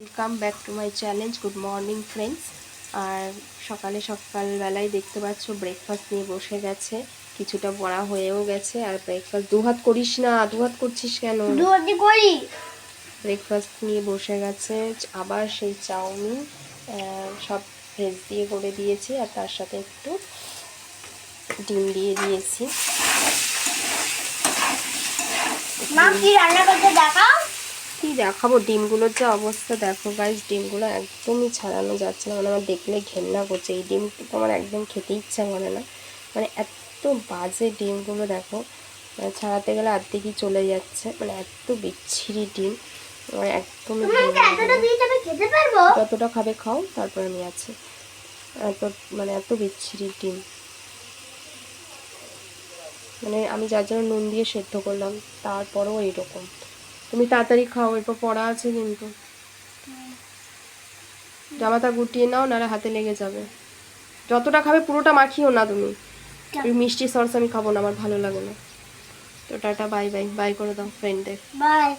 Welcome back to my challenge. Good morning friends. আর সকালবেলায় দেখতে পাচ্ছ ব্রেকফাস্ট নিয়ে বসে গেছে, কিছুটা বড়া হয়েও গেছে। আর ব্রেকফাস্ট দুহাত করিস না, দুহাত করছিস কেন? করি। ব্রেকফাস্ট নিয়ে বসে গেছে, আবার সেই চাউমিন সব ভেজ দিয়ে করে দিয়েছি, আর তার সাথে একটু ডিম দিয়ে দিয়েছি। মা কি রান্না করতে দেখাও? কি দেখাবো, ডিমগুলোর যে অবস্থা দেখো গাইস, ডিমগুলো একদমই ছাড়ানো যাচ্ছে না। মানে আমার দেখলে ঘেন্না করছে, এই ডিম তো আমার একদম খেতে ইচ্ছা করে না। মানে এত বাজে ডিমগুলো দেখো, মানে ছাড়াতে গেলে অর্ধেকই চলে যাচ্ছে, মানে এত বিচ্ছিরি ডিম। আমার একদমই যতটা খাবে খাও, তারপরে আমি আছি। এত মানে এত বিচ্ছিরি ডিম, মানে আমি যার জন্য নুন দিয়ে সেদ্ধ করলাম, তারপরেও এইরকম। তুমি তাড়াতাড়ি খাও, এরপর পড়া আছে কিন্তু। জামাটা গুটিয়ে নাও, নাহলে হাতে লেগে যাবে। যতটা খাবে পুরোটা মাখিও না তুমি। ওই মিষ্টি সস আমি খাবো না, আমার ভালো লাগে না। তো টাটা, বাই বাই, বাই করে দাও ফ্রেন্ডদের। বাই।